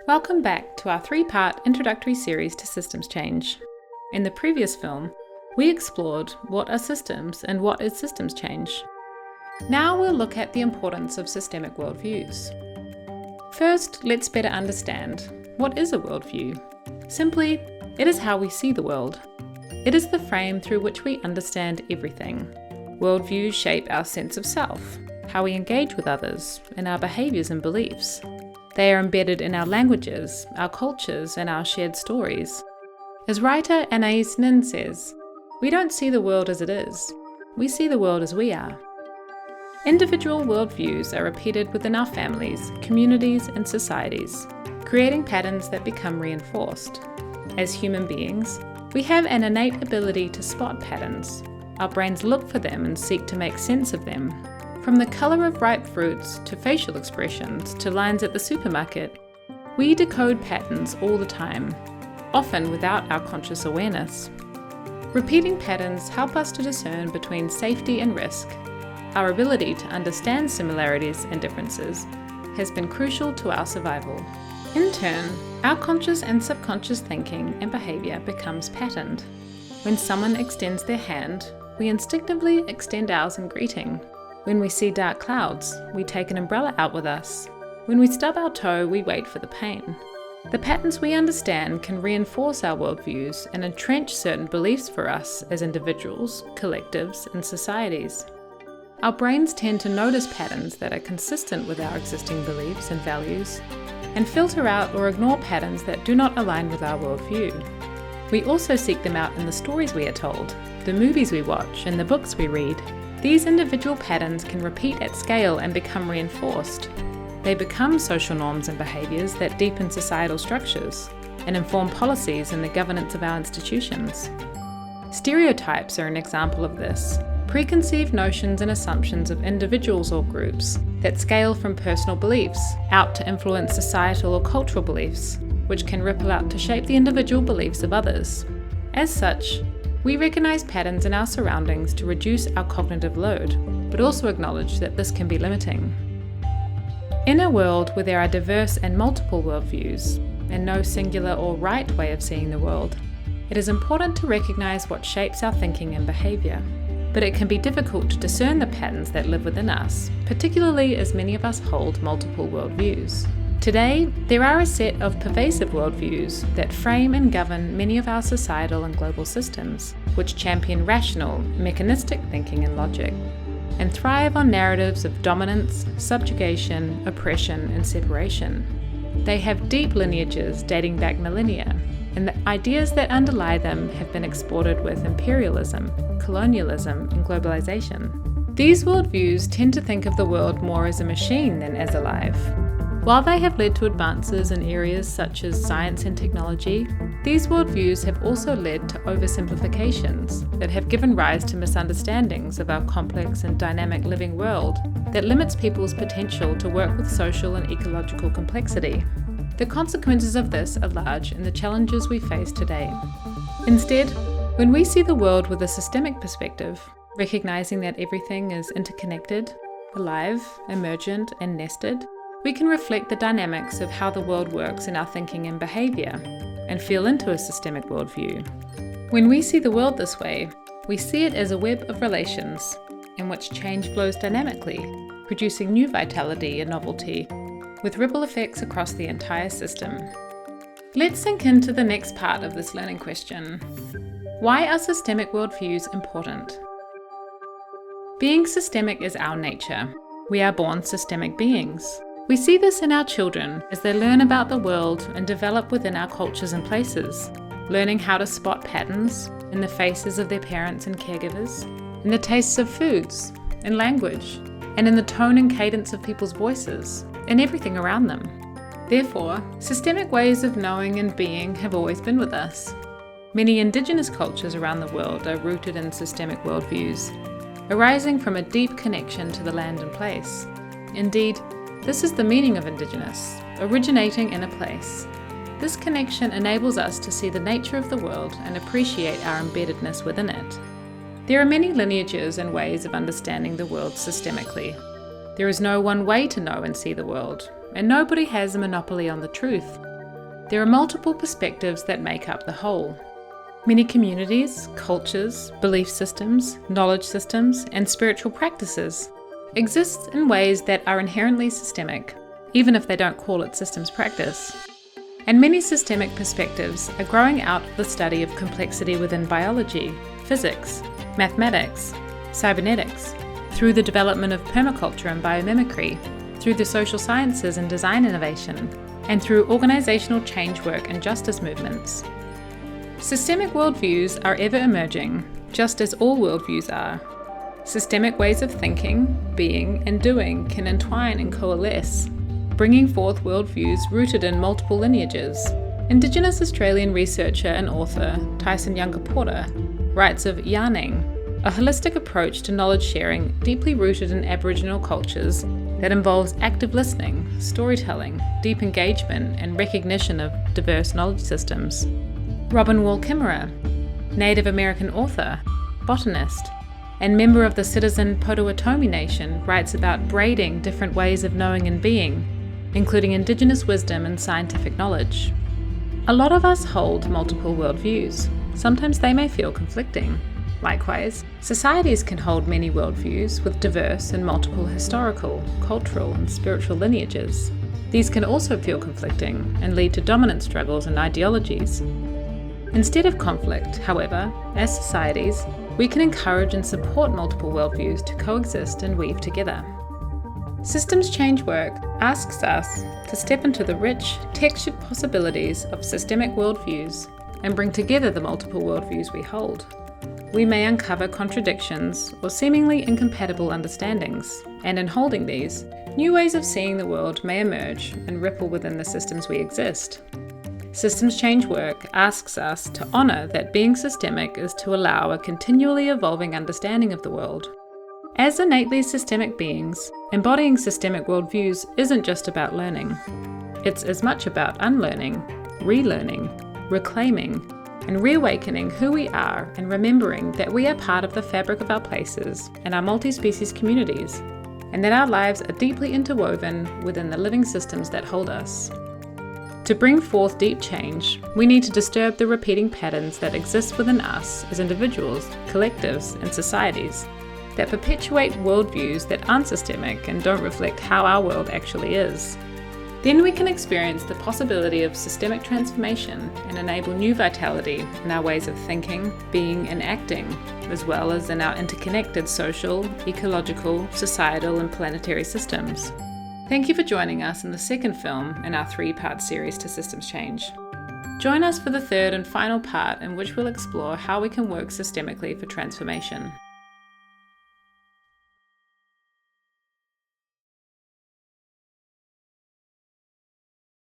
Welcome back to our 3-part introductory series to systems change. In the previous film, we explored what are systems and what is systems change. Now we'll look at the importance of systemic worldviews. First, let's better understand what is a worldview. Simply, it is how we see the world. It is the frame through which we understand everything. Worldviews shape our sense of self, how we engage with others, and our behaviours and beliefs. They are embedded in our languages, our cultures, and our shared stories. As writer Anais Nin says, we don't see the world as it is, we see the world as we are. Individual worldviews are repeated within our families, communities, and societies, creating patterns that become reinforced. As human beings, we have an innate ability to spot patterns. Our brains look for them and seek to make sense of them. From the colour of ripe fruits to facial expressions to lines at the supermarket, we decode patterns all the time, often without our conscious awareness. Repeating patterns help us to discern between safety and risk. Our ability to understand similarities and differences has been crucial to our survival. In turn, our conscious and subconscious thinking and behaviour becomes patterned. When someone extends their hand, we instinctively extend ours in greeting. When we see dark clouds, we take an umbrella out with us. When we stub our toe, we wait for the pain. The patterns we understand can reinforce our worldviews and entrench certain beliefs for us as individuals, collectives, and societies. Our brains tend to notice patterns that are consistent with our existing beliefs and values, and filter out or ignore patterns that do not align with our worldview. We also seek them out in the stories we are told, the movies we watch, and the books we read. These individual patterns can repeat at scale and become reinforced. They become social norms and behaviours that deepen societal structures and inform policies and the governance of our institutions. Stereotypes are an example of this, preconceived notions and assumptions of individuals or groups that scale from personal beliefs out to influence societal or cultural beliefs, which can ripple out to shape the individual beliefs of others. As such, we recognise patterns in our surroundings to reduce our cognitive load, but also acknowledge that this can be limiting. In a world where there are diverse and multiple worldviews, and no singular or right way of seeing the world, it is important to recognise what shapes our thinking and behaviour. But it can be difficult to discern the patterns that live within us, particularly as many of us hold multiple worldviews. Today, there are a set of pervasive worldviews that frame and govern many of our societal and global systems, which champion rational, mechanistic thinking and logic, and thrive on narratives of dominance, subjugation, oppression, and separation. They have deep lineages dating back millennia, and the ideas that underlie them have been exported with imperialism, colonialism, and globalization. These worldviews tend to think of the world more as a machine than as alive. While they have led to advances in areas such as science and technology, these worldviews have also led to oversimplifications that have given rise to misunderstandings of our complex and dynamic living world that limits people's potential to work with social and ecological complexity. The consequences of this are large in the challenges we face today. Instead, when we see the world with a systemic perspective, recognizing that everything is interconnected, alive, emergent, and nested, we can reflect the dynamics of how the world works in our thinking and behaviour, and feel into a systemic worldview. When we see the world this way, we see it as a web of relations, in which change flows dynamically, producing new vitality and novelty, with ripple effects across the entire system. Let's sink into the next part of this learning question. Why are systemic worldviews important? Being systemic is our nature. We are born systemic beings. We see this in our children as they learn about the world and develop within our cultures and places, learning how to spot patterns in the faces of their parents and caregivers, in the tastes of foods, in language, and in the tone and cadence of people's voices, and everything around them. Therefore, systemic ways of knowing and being have always been with us. Many indigenous cultures around the world are rooted in systemic worldviews, arising from a deep connection to the land and place. Indeed, this is the meaning of indigenous, originating in a place. This connection enables us to see the nature of the world and appreciate our embeddedness within it. There are many lineages and ways of understanding the world systemically. There is no one way to know and see the world, and nobody has a monopoly on the truth. there are multiple perspectives that make up the whole. Many communities, cultures, belief systems, knowledge systems, and spiritual practices exist in ways that are inherently systemic, even if they don't call it systems practice. And many systemic perspectives are growing out of the study of complexity within biology, physics, mathematics, cybernetics, through the development of permaculture and biomimicry, through the social sciences and design innovation, and through organisational change work and justice movements. Systemic worldviews are ever emerging, just as all worldviews are. Systemic ways of thinking, being, and doing can entwine and coalesce, bringing forth worldviews rooted in multiple lineages. Indigenous Australian researcher and author Tyson Younger-Porter writes of yarning, a holistic approach to knowledge sharing deeply rooted in Aboriginal cultures that involves active listening, storytelling, deep engagement, and recognition of diverse knowledge systems. Robin Wall-Kimmerer, Native American author, botanist, and member of the citizen Potawatomi Nation, writes about braiding different ways of knowing and being, including Indigenous wisdom and scientific knowledge. A lot of us hold multiple worldviews. Sometimes they may feel conflicting. Likewise, societies can hold many worldviews with diverse and multiple historical, cultural, and spiritual lineages. These can also feel conflicting and lead to dominant struggles and ideologies. Instead of conflict, however, as societies, we can encourage and support multiple worldviews to coexist and weave together. Systems change work asks us to step into the rich, textured possibilities of systemic worldviews and bring together the multiple worldviews we hold. We may uncover contradictions or seemingly incompatible understandings, and in holding these, new ways of seeing the world may emerge and ripple within the systems we exist. Systems change work asks us to honour that being systemic is to allow a continually evolving understanding of the world. As innately systemic beings, embodying systemic worldviews isn't just about learning. It's as much about unlearning, relearning, reclaiming, and reawakening who we are and remembering that we are part of the fabric of our places and our multi-species communities, and that our lives are deeply interwoven within the living systems that hold us. To bring forth deep change, we need to disturb the repeating patterns that exist within us as individuals, collectives, and societies that perpetuate worldviews that aren't systemic and don't reflect how our world actually is. Then we can experience the possibility of systemic transformation and enable new vitality in our ways of thinking, being, and acting, as well as in our interconnected social, ecological, societal, and planetary systems. Thank you for joining us in the second film in our 3-part series to Systems Change. Join us for the third and final part, in which we'll explore how we can work systemically for transformation.